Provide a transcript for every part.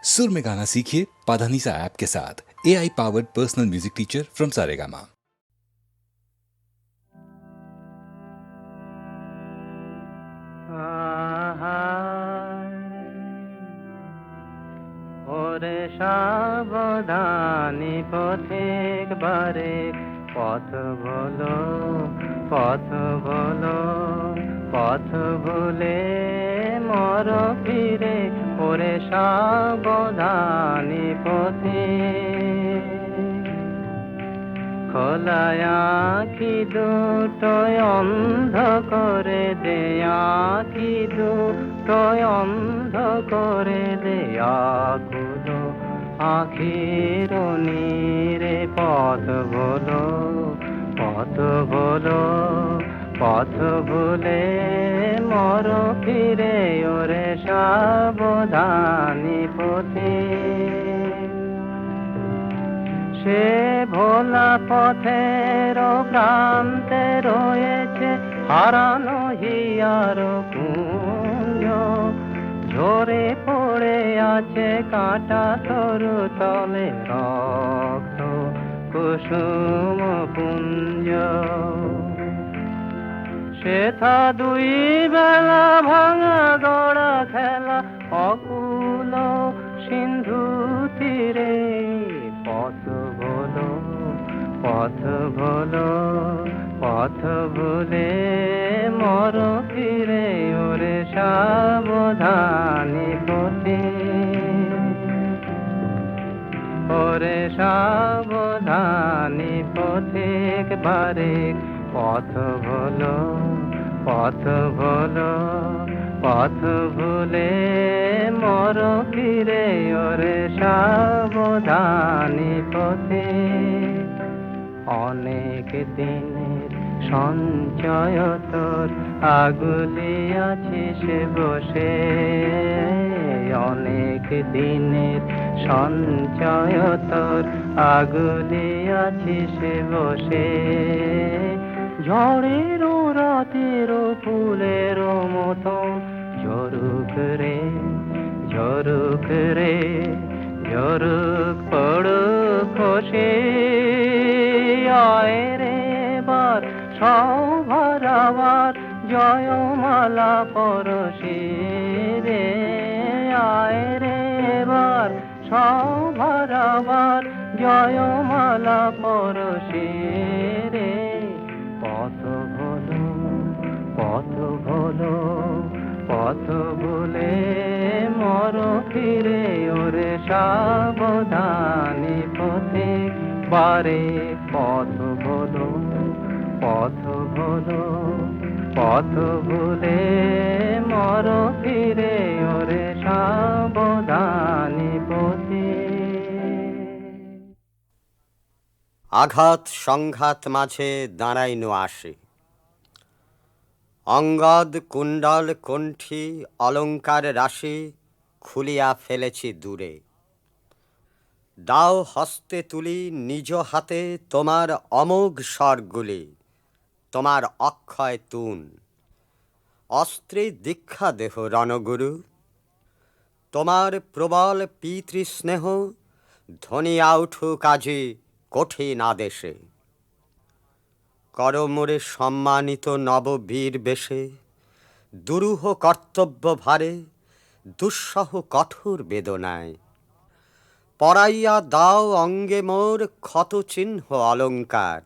सुर में गाना सीखिए पाधानीसा ऐप के साथ। AI powered personal music teacher from Saregama. ওরে সাবধানী পথিক বারে পথ বলো পথ বলো পথ ভুলে মর ফিরে ওরে সাবধানী পথিক খোলায় আঁখি দুটোয় অন্ধ করে দে আঁখি দুটোয় অন্ধ করে দে আকুলো আখির নীরে পথ বলো পথ বলো পথ ভুলে মর ফিরে ওরে সাবধানী পথিক সে ভোলা পথের প্রান্তে রয়েছে হারানো হিয়ার কুঞ্জ ঝরে পড়ে আছে কাঁটা তরু তলে রক্ত কুসুম পুঞ্জ সেথা দুই বেলা ভাঙা গড়া খেলা অকুল সিন্ধু তীরে পথ বলো পথ বলো পথ ভুলে মর ফিরে ওরে সাবধানী পথিক ওরে সাবধানী পথিক বারে পথ বলো পথ বলো পথ ভুলে মর ফিরে ওরে সাবধানী পথিক অনেক দিনের সঞ্চয় তোর আগুলি আছিস বসে অনেক দিনের সঞ্চয় তোর আগুলি আছিস বসে ঝড়ের রাতের ফুলের মতন ঝরুক রে ঝরুক রে ঝরুক পড়ুক খসে আয় রে বার সৌভারাবার জয়মালা পরশে রে আয় রে বার সৌভারাবার জয়মালা পরশে রে পথ বলো পথ বলো পথ ভুলে মর ফিরে ওরে সাবধানী পথিক বারে পথ বলো পথ বলো পথ ভুলে মর ফিরে ওরে সাবধানী পথিক আঘাত সংঘাত মাঝে দাঁড়াইনু আসে অঙ্গদ কুণ্ডল কণ্ঠী অলঙ্কার রাশি খুলিয়া ফেলেছি দূরে দাও হস্তে তুলি নিজ হাতে তোমার অমোঘ স্বরগুলি তোমার অক্ষয় তুন অস্ত্রে দীক্ষা দেহ রণগুরু তোমার প্রবল পিতৃস্নেহ ধ্বনিয়া উঠুক আজি কঠিন আদেশে করমোরে সম্মানিত নববীর বেশে দুরূহ কর্তব্য ভারে দুঃসহ কঠোর বেদনায় পরাইয়া দাও অঙ্গে মোর ক্ষত চিহ্ন অলঙ্কার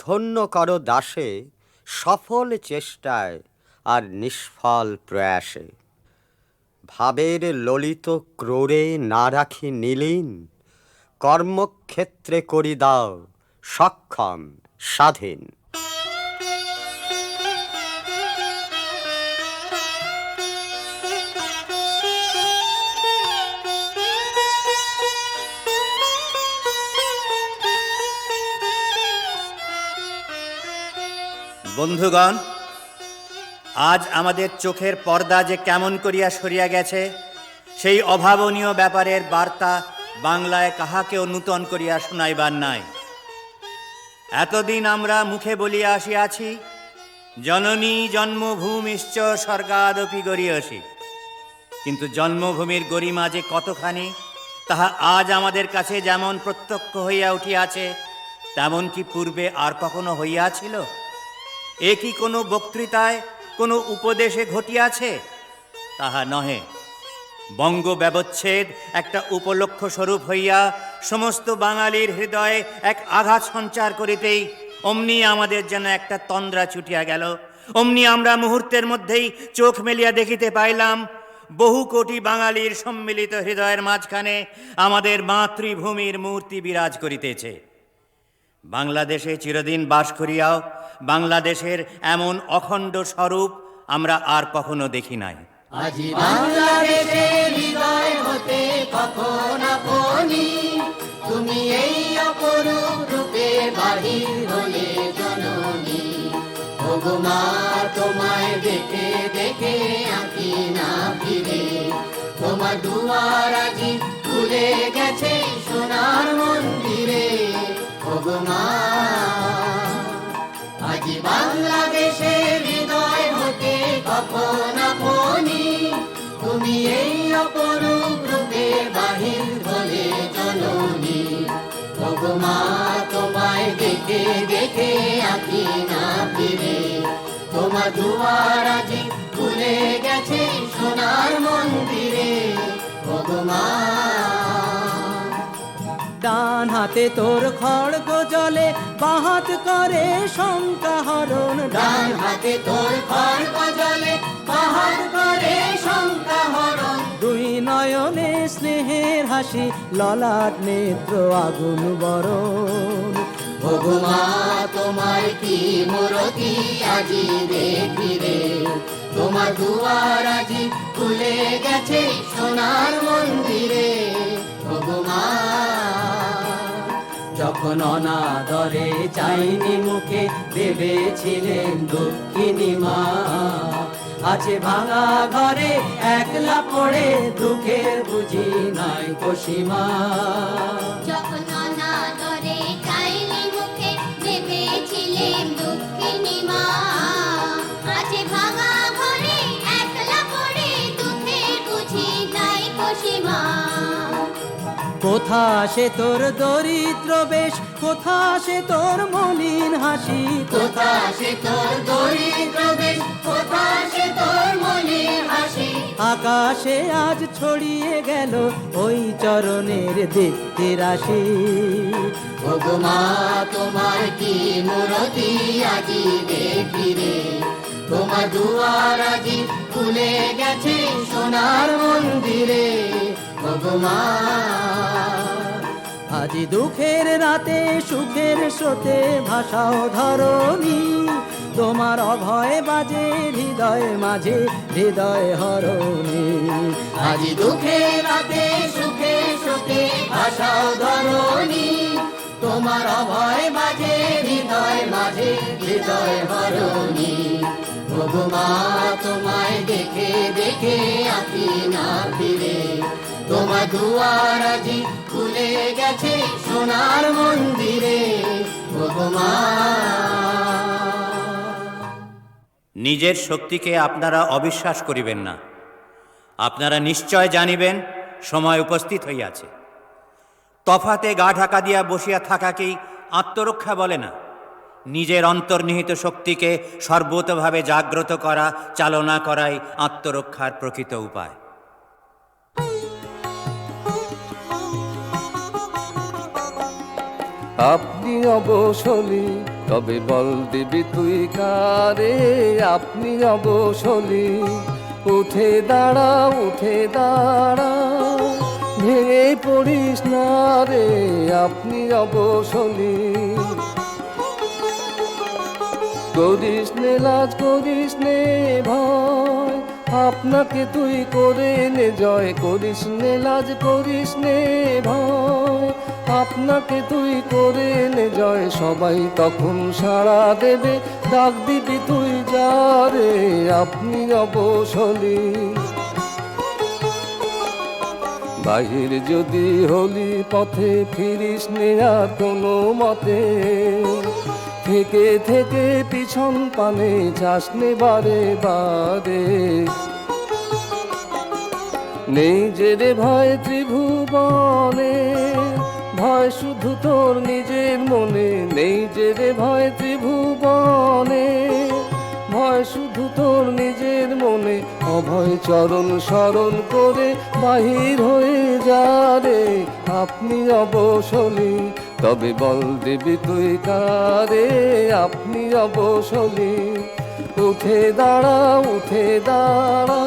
ধন্য কর দাসে সফল চেষ্টায় আর নিষ্ফল প্রয়াসে ভাবের ললিত ক্রোড়ে না রাখি নীলিন কর্মক্ষেত্রে করি দাও সক্ষম স্বাধীন বন্ধুগণ, আজ আমাদের চোখের পর্দা যে কেমন করিয়া সরিয়া গেছে, সেই অভাবনীয় ব্যাপারের বার্তা বাংলায় কাহাকেও নূতন করিয়া শুনাইবার নাই। এতদিন আমরা মুখে বলিয়া আসিয়াছি, জননী জন্মভূমিশ্চ স্বর্গাদপি গরীয়সী। কিন্তু জন্মভূমির গরিমা যে কতখানি তাহা আজ আমাদের কাছে যেমন প্রত্যক্ষ হইয়া উঠিয়াছে, তেমন কি পূর্বে আর কখনো হইয়াছিল? এ কি কোনো বক্তৃতায়, কোনো উপদেশে ঘটিয়াছে? তাহা নহে। বঙ্গ ব্যবচ্ছেদ একটা উপলক্ষ স্বরূপ হইয়া সমস্ত বাঙালির হৃদয়ে এক আঘাত সঞ্চার করিতেই অমনি আমাদের যেন একটা তন্দ্রা ছুটিয়া গেল। অমনি আমরা মুহূর্তের মধ্যেই চোখ মেলিয়া দেখিতে পাইলাম বহু কোটি বাঙালির সম্মিলিত হৃদয়ের মাঝখানে আমাদের মাতৃভূমির মূর্তি বিরাজ করিতেছে। বাংলাদেশে চিরদিন বাস করিয়াও বাংলাদেশের এমন অখণ্ড স্বরূপ আমরা আর কখনো দেখি নাই। আজি বাংলাদেশের হৃদয় হতে কখন আপনি তুমি এই অপরূপ রূপে বাহির হলে জননী। ওগো মা তোমায় দেখে দেখে আঁকি না ফিরে, তোমার দুয়ার আজি খুলে গেছে সোনার মন্দিরে। ওগো মা আজি বাংলাদেশের হৃদয় হতে কখন আপনি তুমি এই অপরূপ রূপে বাহির হলে জননী। ওগো মা তোমায় দেখে দেখে আঁকি না ফিরে, তোমার দুয়ার আজি খুলে গেছে সোনার মন্দিরে। ওগো মা ডান হাতে তোর খড়গ জলে, বাহাত করে শঙ্কা হরণ। ডান হাতে তোর খড়গ জলে, বাহাত করে শঙ্কা হরণ। দুই নয়নে স্নেহের হাসি, ললাট নেত্র আগুন বরণ। ওগো মা তোমার কি মূরতি আজি দেখি রে, তোমার দুয়ার আজি খুলে গেছে সোনার মন্দিরে। ওগো মা যখন অনাদরে চাইনি মুখে ভেবেছিলেন দক্ষিণী মা, আছে ভাঙা ঘরে একলা পড়ে দুঃখের বুঝি নাই সীমা। যখন অনাদরে চাইনি মুখে ভেবেছিলেন দক্ষিণী মা, আছে ভাঙা ঘরে একলা পড়ে দুঃখের বুঝি নাই সীমা। কোথা সে তোর দরিদ্র বেশ, কোথা সে তোর মলিন হাসি। কোথা সে তোর দরিদ্র বেশ, কোথা সে তোর মলিন হাসি। আকাশে আজ ছড়িয়ে গেল ওই চরণের দীপ্তি রাশি। ওগো মা তোমার কি মূরতি আজি দেখি রে, তোমার দুয়ার আজি খুলে গেছে সোনার মন্দিরে। ওগো মা আজি দুঃখের রাতে সুখের স্রোতে ভাষাও ধরণী, তোমার অভয় বাজে হৃদয় মাঝে হৃদয় হরণী। আজি দুঃখের রাতে সুখে সুখে ভাষাও ধরণী, তোমার অভয় বাজে হৃদয় মাঝে হৃদয় হরণী। ওগো মা তোমায় দেখে দেখে আঁকি না ফিরে, তোমার দুয়ার আজি খুলে গেছে সোনার মন্দিরে। ওগো মা নিজের শক্তিকে আপনারা অবিশ্বাস করিবেন না। আপনারা নিশ্চয় জানিবেন সময় উপস্থিত হইয়াছে। তফাতে গা ঢাকা দিয়া বসিয়া থাকাকেই আত্মরক্ষা বলে না। নিজের অন্তর্নিহিত শক্তিকে সর্বতভাবে জাগ্রত করা, চালনা করাই আত্মরক্ষার প্রকৃত উপায়। আপনি অবসলি তবে বল দিবি তুই কারে, আপনি অবসলি উঠে দাঁড়া উঠে দাঁড়া, ভেঙে পড়িস না রে, আপনি অবসলি। করিস নে লাজ করিস নে ভয়, আপনাকে তুই করে নে জয়, করিস নে লাজ করিস নে ভয়, আপনাকে তুই করে নে জয়। সবাই তখন সাড়া দেবে, ডাক দিবি তুই যা রে, আপনি অবসলি। বাহির যদি হলি পথে ফিরিস নে আর কোনো মতে, থেকে থেকে পিছন পানে যাস নে বারে বারে। নেই যে রে ভয় ত্রিভুবনে, ভয় শুধু তোর নিজের মনে। নেই যে রে ভয় ত্রিভুবনে, ভয় শুধু তোর নিজের মনে। অভয় চরণ স্মরণ করে বাহির হয়ে যা রে আপনি অবসলি। তবে বল দেবী তুই কারে আপনি অবসলি। উঠে দাঁড়া, উঠে দাঁড়া,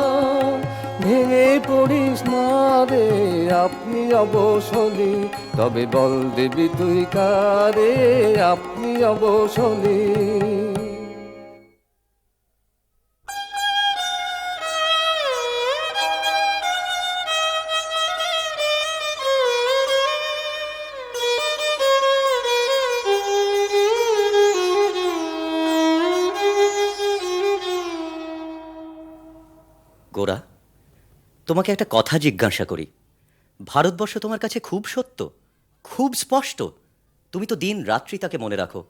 ভেঙে পড়িস না রে আপনি অবসলি। তবে বল দেবী তুই কারে আপনি অবসলি। গোরা, তোমাকে একটা কথা জিজ্ঞাসা করি। ভারতবর্ষ তোমার কাছে খুব সত্য, খুব স্পষ্ট। তুমি তো দিন রাত্রি তাকে মনে রাখো,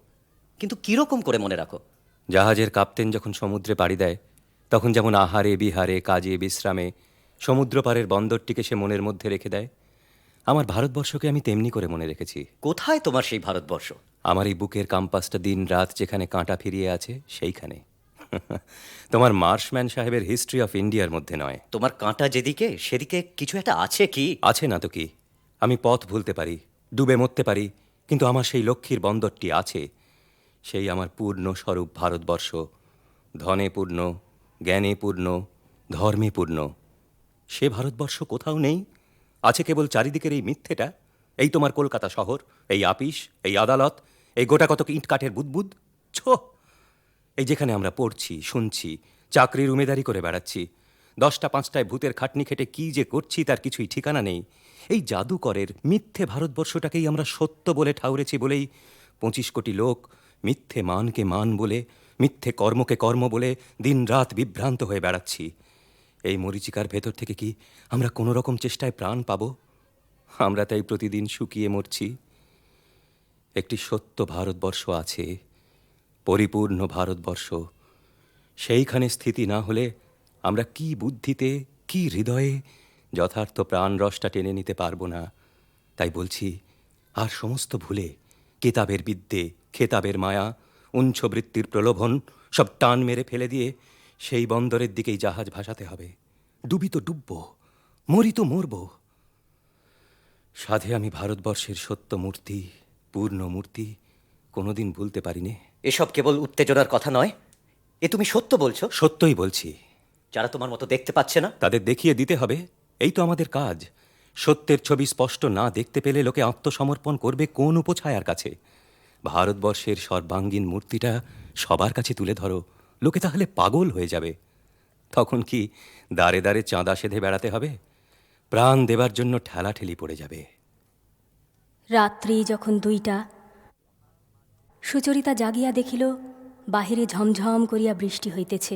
কিন্তু কিরকম করে মনে রাখো? জাহাজের কাপ্তেন যখন সমুদ্রে পাড়ি দেয়, তখন যেমন আহারে বিহারে কাজে বিশ্রামে সমুদ্র পাড়ের বন্দরটিকে সে মনের মধ্যে রেখে দেয়, আমার ভারতবর্ষকে আমি তেমনি করে মনে রেখেছি। কোথায় তোমার সেই ভারতবর্ষ? আমার এই বুকের কাম্পাসটা দিন রাত যেখানে কাঁটা ফিরিয়ে আছে সেইখানে। তোমার মার্শম্যান সাহেবের হিস্ট্রি অফ ইন্ডিয়ার মধ্যে নয়। তোমার কাঁটা যেদিকে সেদিকে কিছু একটা আছে কি? আছে না তো কি। আমি পথ ভুলতে পারি, ডুবে মরতে পারি, কিন্তু আমার সেই লক্ষ্মীর বন্দরটি আছে। সেই আমার পূর্ণ স্বরূপ ভারতবর্ষ, ধনে পূর্ণ, জ্ঞানে পূর্ণ, ধর্মে পূর্ণ। সে ভারতবর্ষ কোথাও নেই, আছে কেবল চারিদিকের এই মিথ্যেটা। এই তোমার কলকাতা শহর, এই আপিস, এই আদালত, এই গোটা কতক ইট কাঠের বুদবুদ। ছো, এই যেখানে আমরা পড়ছি, শুনছি, চাকরির উমেদারি করে বেড়াচ্ছি, 10টা 5টায় ভূতের খাটনি খেটে কি যে করছি তার কিছুই ঠিকানা নেই। এই জাদুকরের মিথ্যে ভারতবর্ষটাকেই আমরা সত্য বলে ঠাউরেছি বলেই 25 কোটি লোক মিথ্যে মানকে মান বলে, মিথ্যে কর্মকে কর্ম বলে দিন রাত বিভ্রান্ত হয়ে বেড়াচ্ছি। এই মরীচিকার ভেতর থেকে কি আমরা কোনো রকম চেষ্টায় প্রাণ পাব? আমরা তাই প্রতিদিন শুকিয়ে মরছি। একটি সত্য ভারতবর্ষ আছে, পরিপূর্ণ ভারতবর্ষ। সেইখানে স্থিতি না হলে আমরা কি বুদ্ধিতে, কি হৃদয়ে যথার্থ প্রাণ রসটা টেনে নিতে পারবো না। তাই বলছি, আর সমস্ত ভুলে কিতাবের বিদ্যে, খেতাবের মায়া, উঞ্ছবৃত্তির প্রলোভন সব টান মেরে ফেলে দিয়ে সেই বন্দরের দিকেই জাহাজ ভাসাতে হবে। ডুবি তো ডুবব, মরি তো মরব। সাধে আমি ভারতবর্ষের সত্য মূর্তি, পূর্ণ মূর্তি কোনোদিন ভুলতে পারিনি। এসব কেবল উত্তেজনার কথা নয়, এ তুমি সত্য বলছো? সত্যই বলছি। যারা তোমার মতো দেখতে পাচ্ছে না, তাদের দেখিয়ে দিতে হবে, এই তো আমাদের কাজ। সত্যের ছবি স্পষ্ট না দেখতে পেলে লোকে আত্মসমর্পণ করবে কোন উপছায়ার কাছে? ভারতবর্ষের সর্বাঙ্গীন মূর্তিটা সবার কাছে তুলে ধরো, লোকে তাহলে পাগল হয়ে যাবে। তখন কি দাঁড়ে দাঁড়ে চাঁদা সেধে বেড়াতে হবে? প্রাণ দেবার জন্য ঠেলাঠেলি পড়ে যাবে। রাত্রি যখন 2টা, সুচরিতা জাগিয়া দেখিল বাহিরে ঝমঝম করিয়া বৃষ্টি হইতেছে।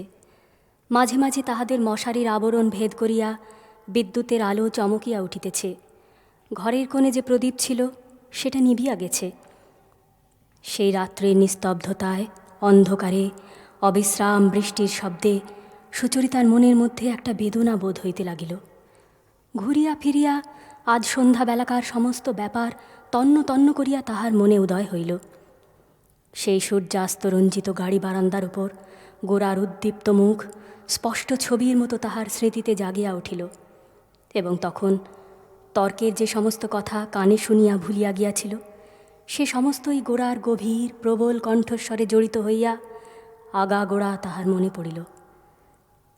মাঝে মাঝে তাহাদের মশারির আবরণ ভেদ করিয়া বিদ্যুতের আলো চমকিয়া উঠিতেছে। ঘরের কোণে যে প্রদীপ ছিল সেটা নিভিয়া গেছে। সেই রাত্রের নিস্তব্ধতায়, অন্ধকারে, অবিশ্রাম বৃষ্টির শব্দে সুচরিতার মনের মধ্যে একটা বেদনা বোধ হইতে লাগিল। ঘুরিয়া ফিরিয়া আজ সন্ধ্যাবেলাকার সমস্ত ব্যাপার তন্ন তন্ন করিয়া তাহার মনে উদয় হইল। সেই সূর্যাস্তরঞ্জিত গাড়ি বারান্দার উপর গোরার উদ্দীপ্ত মুখ স্পষ্ট ছবির মতো তাহার স্মৃতিতে জাগিয়া উঠিল, এবং তখন তর্কের যে সমস্ত কথা কানে শুনিয়া ভুলিয়া গিয়াছিল, সে সমস্তই গোরার গভীর প্রবল কণ্ঠস্বরে জড়িত হইয়া আগাগোড়া তাহার মনে পড়িল।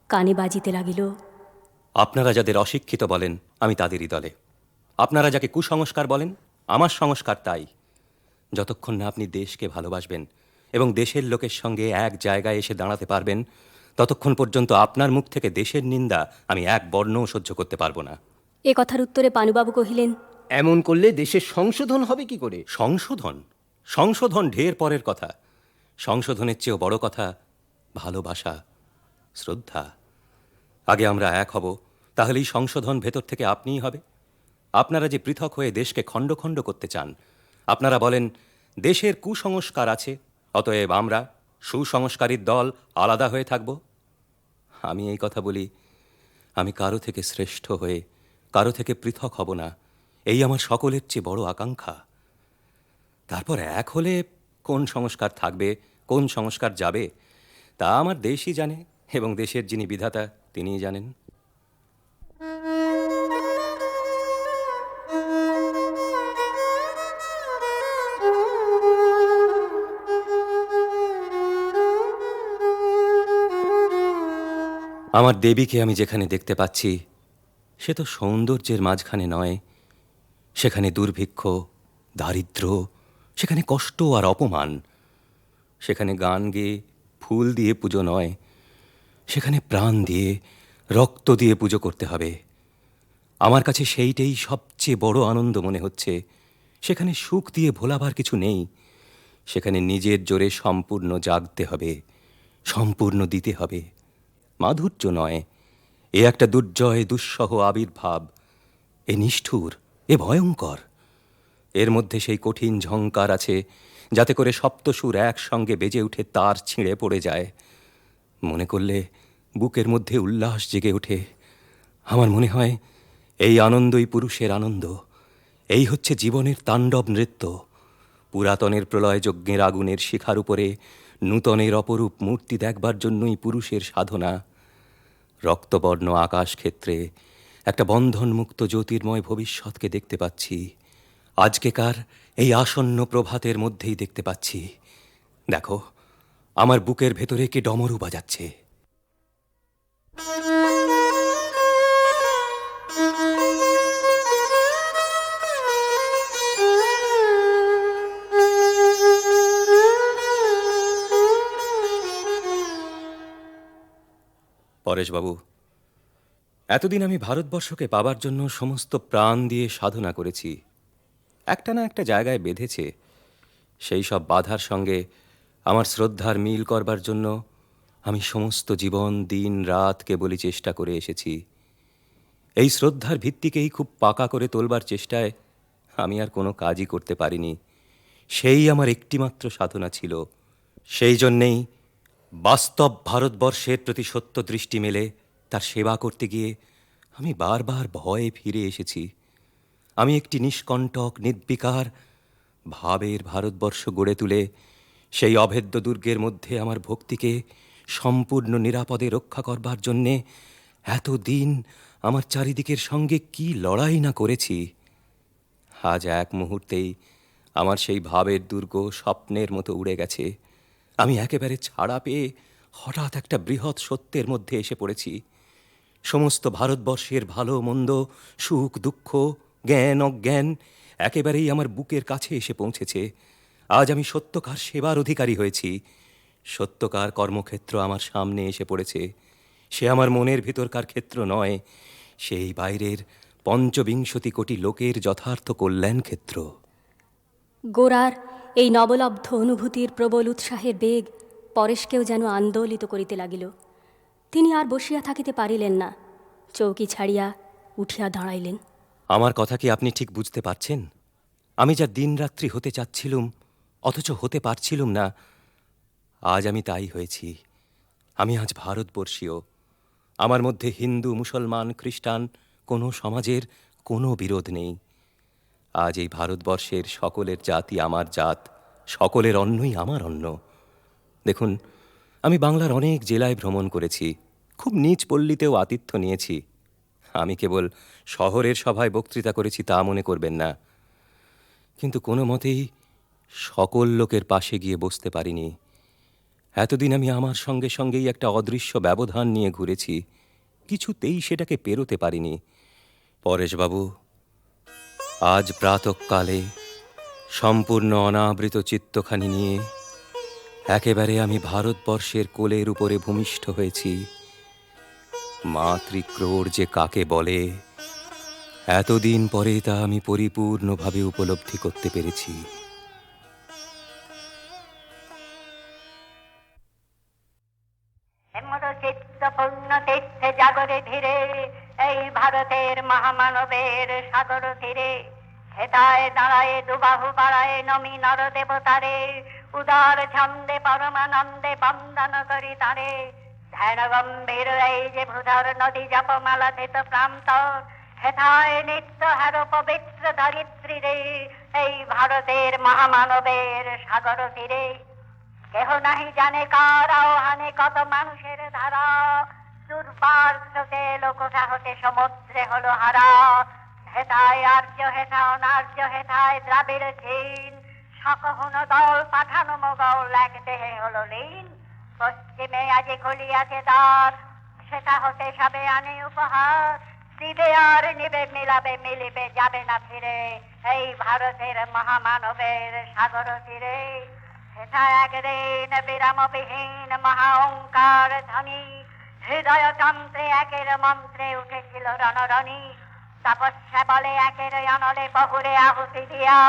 কানে বাজিতে লাগিল, আপনারা যাদের অশিক্ষিত বলেন আমি তাদেরই দলে, আপনারা যাকে কুসংস্কার বলেন আমার সংস্কার তাই। যতক্ষণ না আপনি দেশকে ভালোবাসবেন এবং দেশের লোকের সঙ্গে এক জায়গায় এসে দাঁড়াতে পারবেন, ততক্ষণ পর্যন্ত আপনার মুখ থেকে দেশের নিন্দা আমি এক বর্ণও সহ্য করতে পারবো না। এ কথার উত্তরে পানুবাবু কহিলেন, এমন করলে দেশের সংশোধন হবে কি করে? সংশোধন? সংশোধন ঢের পরের কথা। সংশোধনের চেয়েও বড় কথা ভালোবাসা, শ্রদ্ধা। আগে আমরা এক হব, তাহলেই সংশোধন ভেতর থেকে আপনিই হবে। আপনারা যে পৃথক হয়ে দেশকে খণ্ড খণ্ড করতে চান, আপনারা বলেন দেশের কুসংস্কার আছে, অতএব আমরা সুসংস্কারীর দল আলাদা হয়ে থাকব। আমি এই কথা বলি, আমি কারো থেকে শ্রেষ্ঠ হয়ে কারো থেকে পৃথক হব না, এই আমার সকলের চেয়ে বড় আকাঙ্ক্ষা। তারপর এক হলে কোন সংস্কার থাকবে, কোন সংস্কার যাবে, তা আমার দেশই জানে, এবং দেশের যিনি বিধাতা তিনিই জানেন। আমার দেবীকে আমি যেখানে দেখতে পাচ্ছি, সে তো সৌন্দর্যের মাঝখানে নয়, সেখানে দুর্ভিক্ষ, দারিদ্র্য, সেখানে কষ্ট আর অপমান। সেখানে গান গেয়ে ফুল দিয়ে পুজো নয়, সেখানে প্রাণ দিয়ে রক্ত দিয়ে পুজো করতে হবে। আমার কাছে সেইটাই সবচেয়ে বড় আনন্দ মনে হচ্ছে। সেখানে সুখ দিয়ে ভোলাবার কিছু নেই, সেখানে নিজের জোরে সম্পূর্ণ জাগতে হবে, সম্পূর্ণ দিতে হবে। মাধুর্য নয়, এ একটা দুর্জয় দুঃসহ আবির্ভাব। এ নিষ্ঠুর, এ ভয়ঙ্কর। এর মধ্যে সেই কঠিন ঝঙ্কার আছে, যাতে করে সপ্তসুর একসঙ্গে বেজে উঠে তার ছিঁড়ে পড়ে যায়। মনে করলে বুকের মধ্যে উল্লাস জেগে ওঠে। আমার মনে হয় এই আনন্দই পুরুষের আনন্দ, এই হচ্ছে জীবনের তাণ্ডব নৃত্য। পুরাতনের প্রলয় যজ্ঞের আগুনের শিখার উপরে নূতনের অপরূপ মূর্তি দেখবার জন্যই পুরুষের সাধনা। রক্তবর্ণ আকাশ ক্ষেত্রে একটা বন্ধনমুক্ত জ্যোতির্ময় ভবিষ্যৎকে দেখতে পাচ্ছি। আজকেকার এই আসন্ন প্রভাতের মধ্যেই দেখতে পাচ্ছি। দেখো, আমার বুকের ভেতরে কে ডমরু বাজাচ্ছে। পরেশবাবু, এতদিন আমি ভারতবর্ষকে পাবার জন্য সমস্ত প্রাণ দিয়ে সাধনা করেছি। একটা না একটা জায়গায় বেঁধেছে। সেই সব বাধার সঙ্গে আমার শ্রদ্ধার মিল করবার জন্য আমি সমস্ত জীবন দিন রাত কেবলই চেষ্টা করে এসেছি। এই শ্রদ্ধার ভিত্তিকেই খুব পাকা করে তোলবার চেষ্টায় আমি আর কোনো কাজই করতে পারিনি। সেই আমার একটিমাত্র সাধনা ছিল। সেই জন্যেই বাস্তব ভারতবর্ষের প্রতি সত্য দৃষ্টি মেলে তার সেবা করতে গিয়ে আমি বারবার ভয়ে ফিরে এসেছি। আমি একটি নিষ্কণ্টক নির্বিকার ভাবের ভারতবর্ষ গড়ে তুলে সেই অভেদ্য দুর্গের মধ্যে আমার ভক্তিকে সম্পূর্ণ নিরাপদে রক্ষা করবার জন্যে এতদিন আমার চারিদিকের সঙ্গে কি লড়াই না করেছি। আজ এক মুহূর্তেই আমার সেই ভাবের দুর্গ স্বপ্নের মতো উড়ে গেছে। আমি একেবারে ছাড়া পেয়ে হঠাৎ একটা বৃহৎ সত্যের মধ্যে এসে পড়েছি। সমস্ত ভারতবর্ষের ভালো মন্দ, সুখ দুঃখ, জ্ঞান অজ্ঞান একেবারেই আমার বুকের কাছে এসে পৌঁছেছে। আজ আমি সত্যকার সেবার অধিকারী হয়েছি। সত্যকার কর্মক্ষেত্র আমার সামনে এসে পড়েছে। সে আমার মনের ভিতরকার ক্ষেত্র নয়, সেই বাইরের ৫৫ কোটি লোকের যথার্থ কল্যাণ ক্ষেত্র। গোরার এই নবলব্ধ অনুভূতির প্রবল উৎসাহের বেগ পরেশকেও যেন আন্দোলিত করিতে লাগিল। তিনি আর বসিয়া থাকিতে পারিলেন না, চৌকি ছাড়িয়া উঠিয়া দাঁড়াইলেন। আমার কথা কি আপনি ঠিক বুঝতে পারছেন? আমি যা দিনরাত্রি হতে চাচ্ছিলুম অথচ হতে পারছিলুম না, আজ আমি তাই হয়েছি। আমি আজ ভারতবর্ষীয়। আমার মধ্যে হিন্দু, মুসলমান, খ্রিস্টান কোনো সমাজের কোনো বিরোধ নেই। আজ এই ভারতবর্ষের সকলের জাতি আমার জাত, সকলের অন্নই আমার অন্ন। দেখুন, আমি বাংলার অনেক জেলায় ভ্রমণ করেছি, খুব নিচ পল্লীতেও আতিথ্য নিয়েছি। আমি কেবল শহরের সভায় বক্তৃতা করেছি তা মনে করবেন না। কিন্তু কোনো মতেই সকল লোকের পাশে গিয়ে বসতে পারিনি। এতদিন আমি আমার সঙ্গে সঙ্গেই একটা অদৃশ্য ব্যবধান নিয়ে ঘুরেছি, কিছুতেই সেটাকে পেরোতে পারিনি। পরেশবাবু, আজ প্রাতঃকালে সম্পূর্ণ অনাবৃত চিত্তখানি নিয়ে একেবারে আমি ভারতবর্ষের কোলের উপরে ভূমিষ্ঠ হয়েছি। মাতৃক্রোড় যে কাকে বলে, এতদিন পরে তা আমি পরিপূর্ণভাবে উপলব্ধি করতে পেরেছি। তীর্থে জাগরে ধীরে এই ভারতের মহামানবের সাগর তীরে হেতায় দাঁড়ায় দুবাহু বাড়ায় নমি নর দেবতারে উদার ছন্দে পরমানন্দে বন্দন করি তারে ধ্যান গম্ভীর এই যে ভূধর নদী জপমালা ধৃত প্রান্তর, হেথায় নিত্য হার পবিত্র ধরিত্রী রে, এই ভারতের মহামানবের সাগর তীরে। কেহ নাহি জানে কার আহ্বানে কত মানুষের ধারা, দুর্বার স্রোতে লোকটা হতে সমুদ্রে হলো হারা। হেথায় আর্য হেথা অনার্য, হেথায় দ্রাবিড় চীন, সকহুন দল পাঠানো মোগল এক দেহে হলো লীন। পশ্চিমে আজি খুলিয়াছে দ্বার, সেটা হতে সবে আনে উপহার। দিবে আর নিবে মিলাবে মিলিবে যাবে না ফিরে, এই ভারতের মহামানবের সাগর তীরে। সেটা একদিন বিরামবিহীন মহা ওঙ্কার ধ্বনি, হৃদয় তন্ত্রে একের মন্ত্রে উঠেছিল রণরণী। তপস্যা বলে একের অনলে বহুরে আহুতি দিয়া,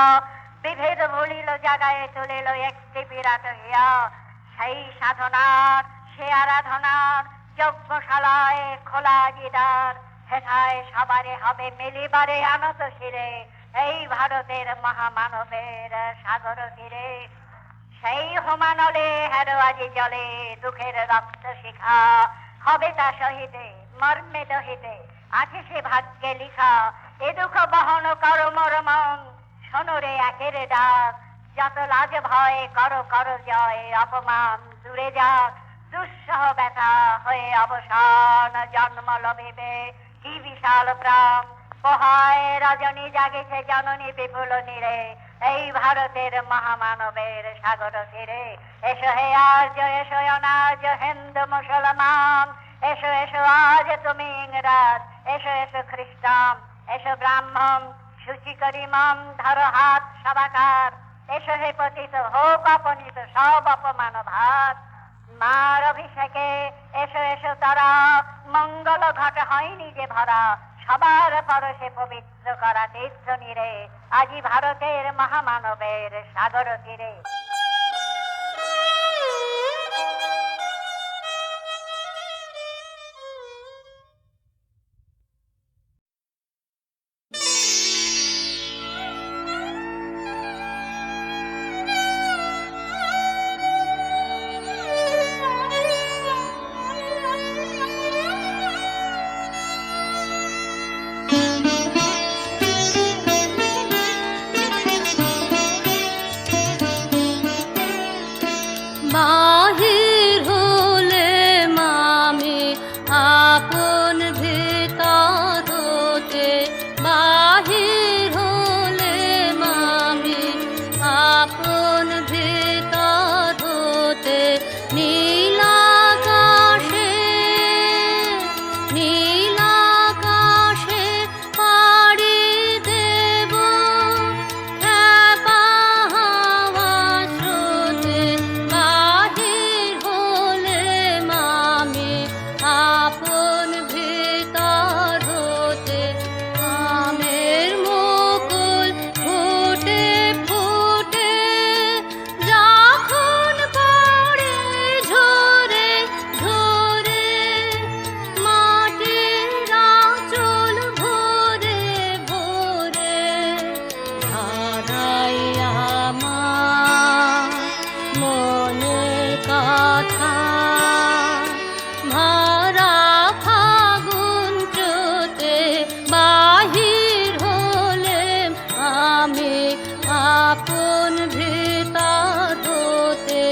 বিভেদ ভুলিল জাগায় তুলিল একটি বিরাট হিয়া। সেই সাধনার সে আরাধনার যজ্ঞশালায় খোলা গিদার, হেথায় সবারে হবে মিলিবারে আনত শিরে, এই ভারতের মহামানবের সাগর তীরে। সেই হোমানলে হেরো আজি জলে দুঃখের রক্ত শিখা, হবে তা শহীদে মর্মে দহিতে আছে সে ভাগ্যে লিখা। এ দুঃখ বহন করো মোর মন, শোনো রে একের ডাক। যত লাজ ভয় করো করো জয়, অপমান দূরে যাক। দুঃসহ ব্যথা হয়ে অবসান জন্ম লভিবে কি বিশাল প্রাণ। পোহায় রজনী জাগেছে জননী বিপুল নীরে, এই ভারতের মহামানবের সাগর তীরে। এসো হে আর্য, এসো অনার্য, হিন্দু মুসলমান, এসো এসো আজ তুমি ইংরাজ, এসো এসো খ্রিস্টান, এসো ব্রাহ্মণ সূচি করি মন, ধরো হাত সবাকার। এসো হে পতিত হোক অপনীত সব অপমান ভাত। মার অভিষেকে এসো এসো তারা, মঙ্গল ঘট হয়নি যে ভরা। সবার পরশে পবিত্র করা তীর্থ নীরে, আজি ভারতের মহামানবের সাগর তীরে। বাহির হলে মামি আপন ভিতর হতে, বাহির হলে মামি আপন ভিতর হতে। নীলাকাশে নীলাকাশে পাড়ি দেব খ্যাপা হাওয়া স্রোতে। বাহির হলে মামি আপন ভিতর হতে। আমের মুকুল ফুটে ফুটে যখন পড়ে ঝরে ঝরে, মাটির আঁচল ভরে ভরে। হারাই আমার মনের কথা, ভরা ফাগুন চোতে। বাহির হলে আমি আপন ভিতর হতে।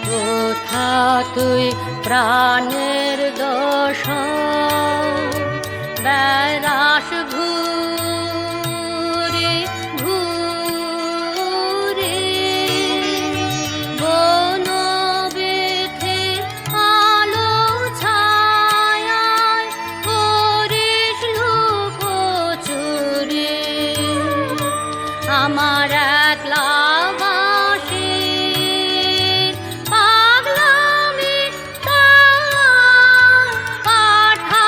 কোথা তুই প্রাণের দোষ বেড়াস ঘুরে ঘুরে, বন বেথে আলো ছায়ায় করিস লুকোচুরি। আমার একলা বাঁশির পাগলামি তার পাঠা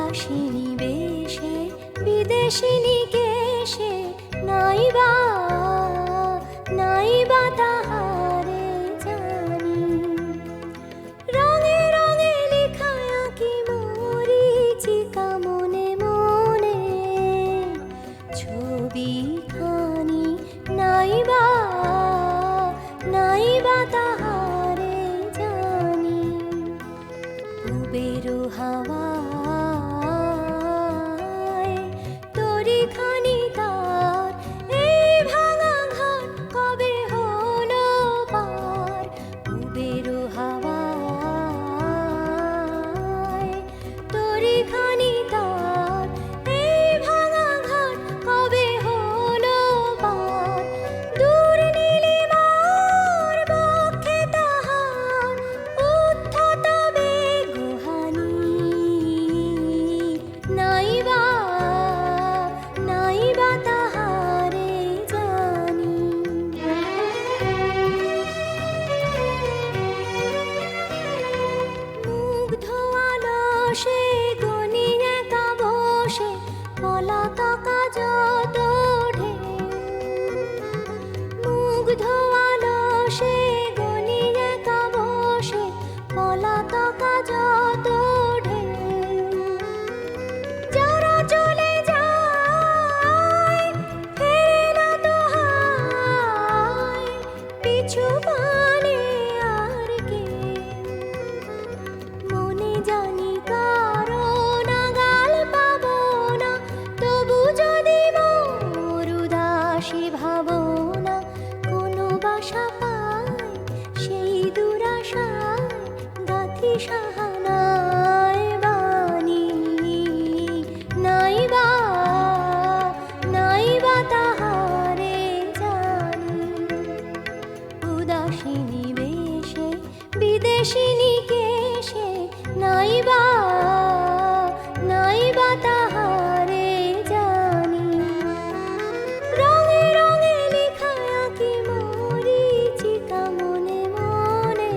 উদাসিনী বেশে বিদেশিনী কেশে নাইবা নাইবা তাহারে জানি রঙে রঙে লেখায় কি মরিচিকা মনে মনে ছবি খানি নাইবা নাইবা তাহারে জানি উবেরু হাওয়ায় তরি খানি তার এই ভাঙা ঘাট কবে হলো পার উবেরু হাওয়ায় তরি খানি তার এই ভাঙা ঘাট কবে হলো পার দূর নীলিমার বক্ষে তাহার উদ্ধত বেগুহানি নাইবা নাইবা তাহারে জানি মুগ্ধ আলসে গনি একা বসে পলাতকা যত ঢেউ মুগ্ধ আলসে গনি একা বসে পলাতকা যত ঢেউ যারা চলে যায় ফেরে না তো হায় পিছু পানে আর কে মনে জানি কারো নাগাল পাবো না তবু যদি মোর উদাসী ভাবনা কোনো বাসা পায় সেই দুরাশায় গাথি সাহানায় বাণী নাইবা নাইবা তাহারে জানি উদাসিনী বেশে বিদেশিনী কেশে নাইবা নাইবা তাহারে জানি রঙে রঙে লেখায় কি মরিচিকা মনে মনে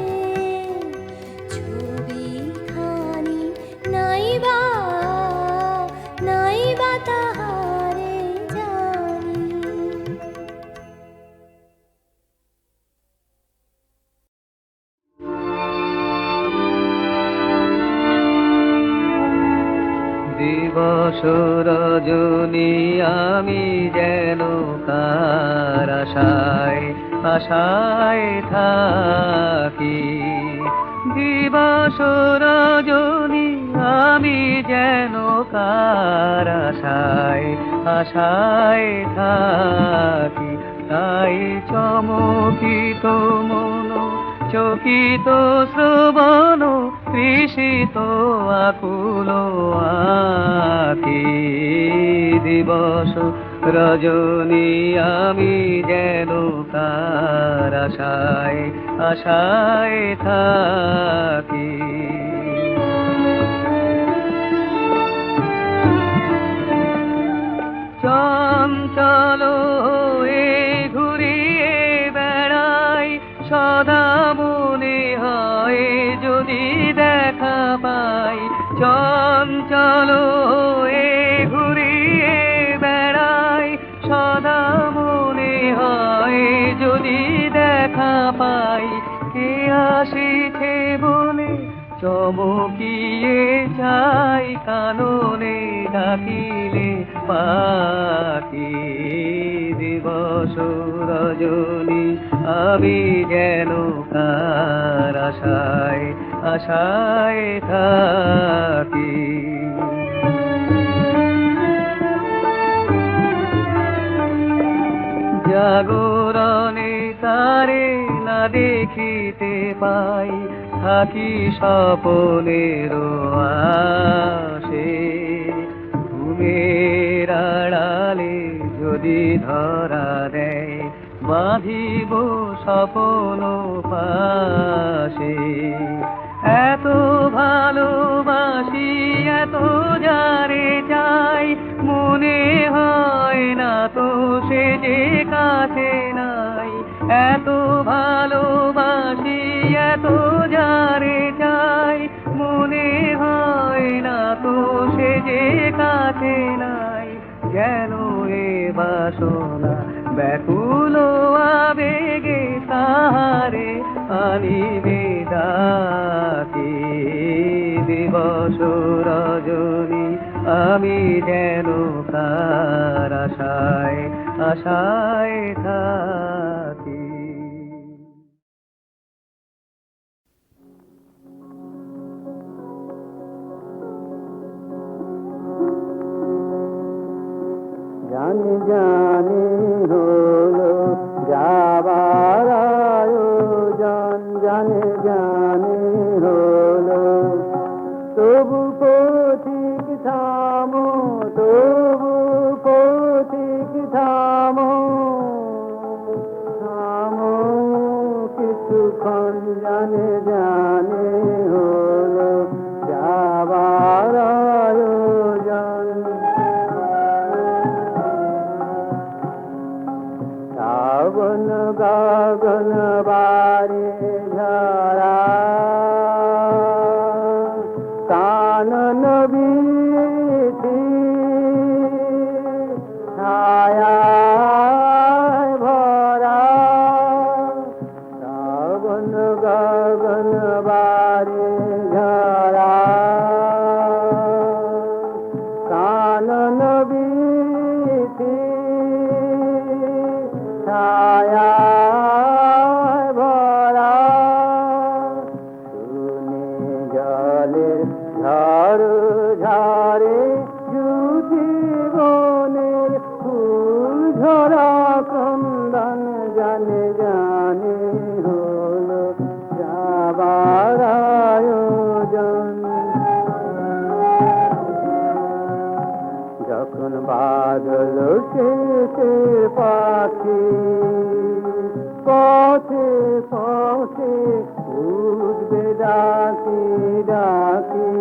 ছবি খানি নাইবা নাইবা তাহারে জানি দিবস রজনী আমি যেন কার আশায় আশায় থাকি দিবস রজনী আমি যেন কার আশায় আশায় থাকি তাই চমকিত মন চকিত শ্রবণ তৃষিত আকুল আখি দিবস রজনী আমি যেন কার আশায় আশায় থাকি চঞ্চল হয়ে ঘুরিয়ে বেড়াই সদা মনে হয় যদি দেখা পাই চঞ্চল হয়ে ঘুরিয়ে বেড়াই সদা মনে হয় যদি দেখা পাই কে আসিছে বলে চমকিয়ে যাই কাননে ডাকিলে পাখি দিবস রজনী আমি যেন কার আশায় আশায় থাকি জাগরণে তারে না দেখিতে পাই থাকি স্বপনের আশে ঘুমের আড়ালে যদি ধরা দেয় বাঁধিব স্বপন পাশে এত ভালোবাসি এত যারে চাই মনে হয় না তো সে যে কাছে নাই এত ভালোবাসি এত যারে চাই মনে হয় না তো সে যে কাছে নাই, যেন এ বাসনা ব্যাকুল আবেগে তাহারে আনিবে ডাকি। দিবস রজনী আমি যেন কার আশায় আশায় থাকি। জানি জানি হলো যাবার আয়োজন, জানি জানি হলো তবু পথিক থামো, তবু পথিক থামো, থামো কিছুক্ষণ। জানি জানি হলো যাবার আয়োজন। শ্রাবণ গগন বারে ঝরা, কানন বীথি ছায়ায় ভরা। শ্রাবণ গগন বারে ঝরা, কানন বীথি ছায়ায় ভরা। শুনে জলের ঝড় ঝরে জীবনের ফুল ঝরা ক্রন্দন। জানে জানে হলো যাবার আয়োজন। যখন বাদল শেষে পাখি পথে পথে উঠবে ডাকি ডাকি।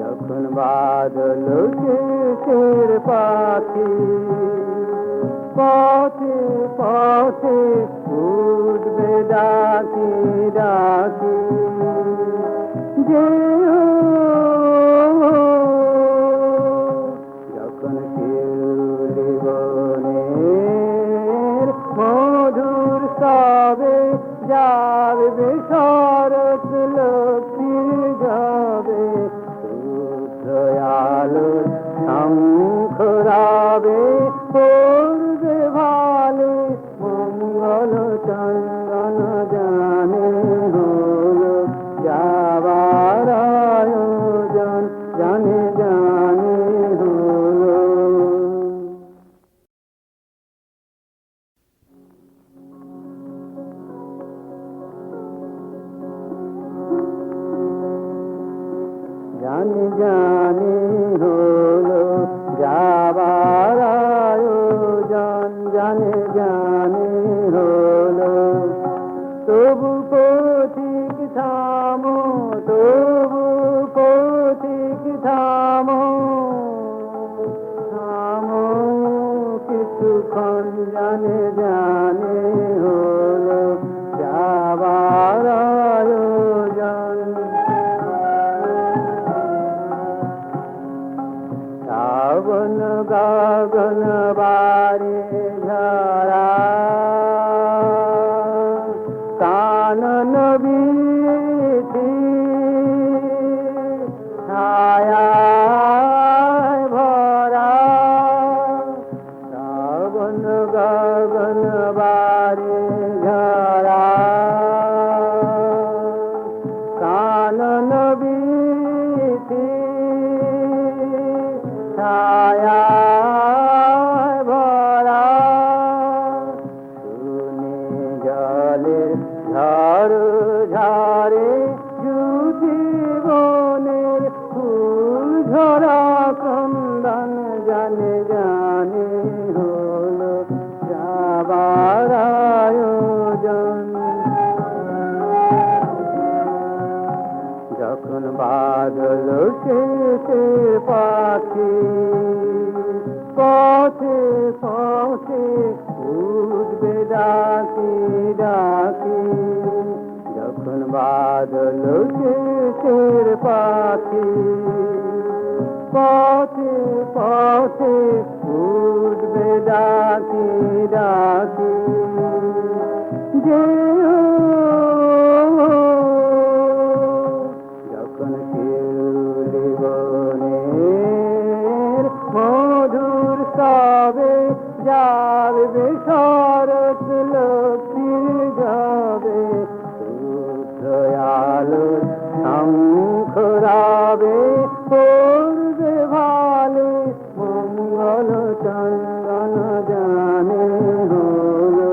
যখন বাদল শেষের পাখি পথে পথে উঠবে ডাকি ডাকি। যে যখন শিউলি বনের মধুর সবে যাবে শরৎ লক্ষ্মীর যাবে। শুভ্র আলোর শঙ্খ রাবে পড়বে ভালে মঙ্গল চন্দন। জানে হলো যাবার আয়োজন, জানে জানে হলো। জানি জানি হলো যাবার আয়োজন, জানি জানি হলো তবু পথিক থামো, তবু পথিক থামো, থামো কিছুক্ষণ। জানে জানে হলো যাবার আয়োজন। শ্রাবণ গগন বারে ঝরা, কানন বীথি ছায়ায় ভরা। শ্রাবণ গগন বারে ঝরা, কানন বীথি ছায়ায় ভরা। শুনে জলের ঝড় ঝরে জীবনের ফুল ঝরা ক্রন্দন। জানে জানে হলো যাবার আয়োজন। যখন বাদল শেষে পাখি পথে পথে উঠবে ডাকি ডাকি। যখন বাদল শেষের পাখি পথে পথে উঠবে ডাকি ডাকি যেও যখন শিউলি বনের মধুর সবে যাবে শরৎ লক্ষ্মীর যাবে দয়ালু শঙ্খরাবে পূর্বে ভালে মঙ্গল চন্দন জানে হলো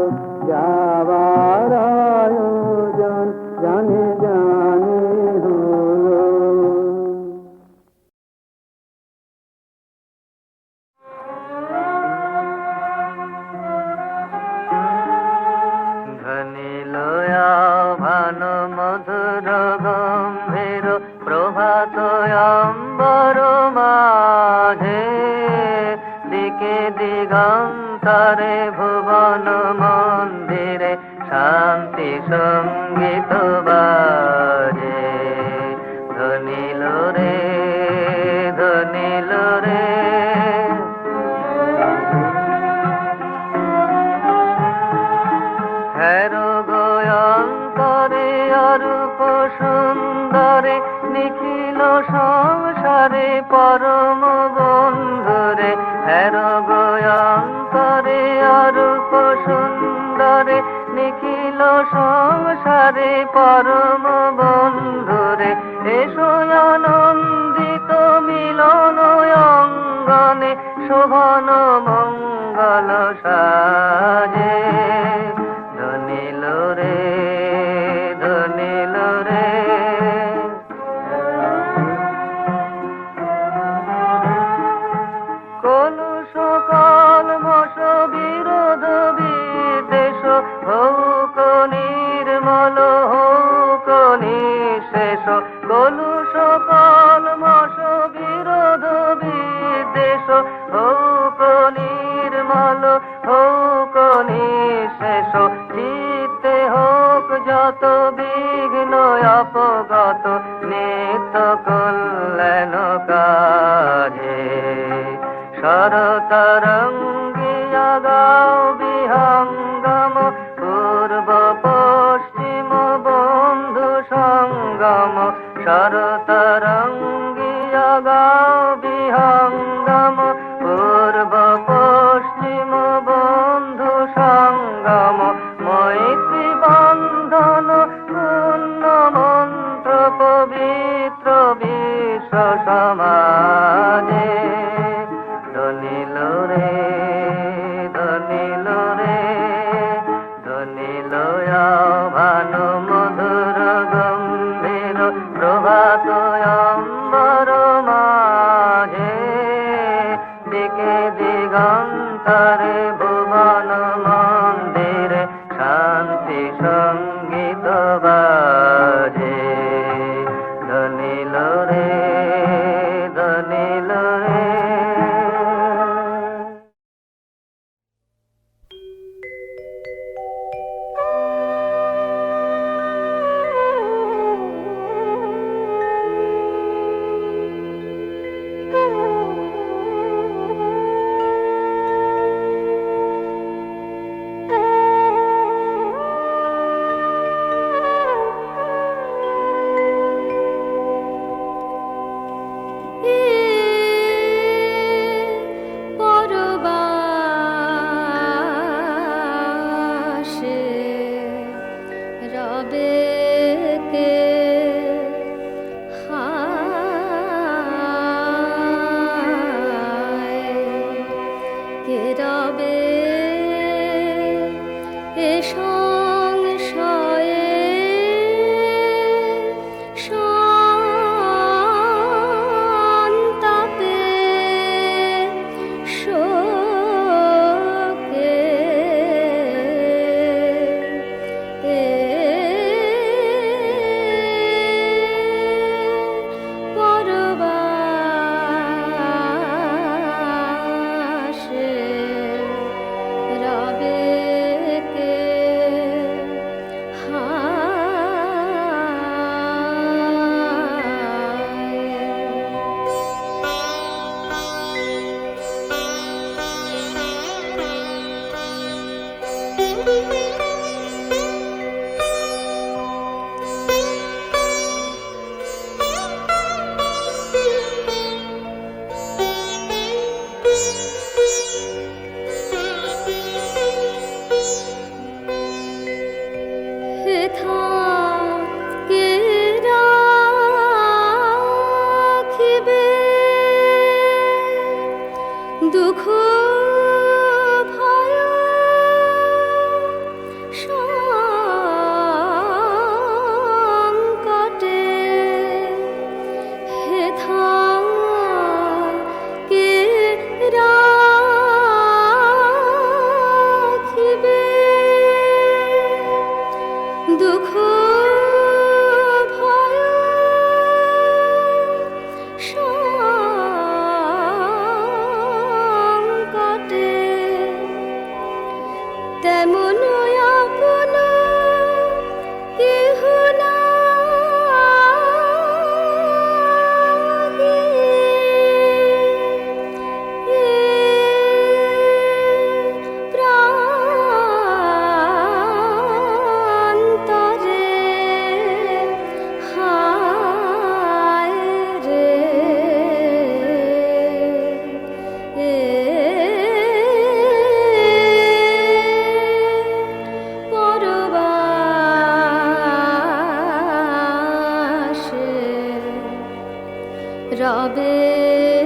যাবার আয়োজন জানে জানে হলো। ধনী লয়া ভান মধুর গম্ভীর প্রভাত অম্বর মাঝে দিকে দিগন্তরে ভুবন মন্দিরে শান্তি সঙ্গীত বাজে ধনীল রে ধনীল রে হেরো গোয়ন্তরে অরূপ সুন্দরে নিখিল সংসারে পরম বন্ধুরে হেরো গোয়ন্তরে অরূপ সুন্দরে নিখিল সংসারে পরম বন্ধুরে এসো আনন্দিত মিলন অঙ্গনে শোভন মঙ্গল সাজে ধনীল রে ধনীল রে কলুষ কলমশ বিরোধ বিদ্বেষ হৌক নির্মল হৌক নিঃশেষ কলুষ কলমশ বিরোধ বিদ্বেষ হৌক নির্মল হৌক নিঃশেষ চিত্তে হোক যত বিঘ্ন অপগত নিত্য কল্যাণ কাজে শরতরঙ্গিয়া গাও বিহঙ্গম পূর্ব পশ্চিম বন্ধু সঙ্গম শরতরঙ্গিয়া গাও বিহঙ্গম পূর্ব পশ্চিম বন্ধু সঙ্গম মৈত্রী বন্ধন পূর্ণ মন্ত্র পবিত্র বিশ্ব সমাজে ধনীল রে ধনীল রে ধনীল ভানু মধুর গম্ভীর প্রভাত অম্বর মাঝে দিকে দিগন্তরে ভুবন মন্দিরে শান্তি সঙ্গীত বাজে ধনীল রে ধনীল রে। রে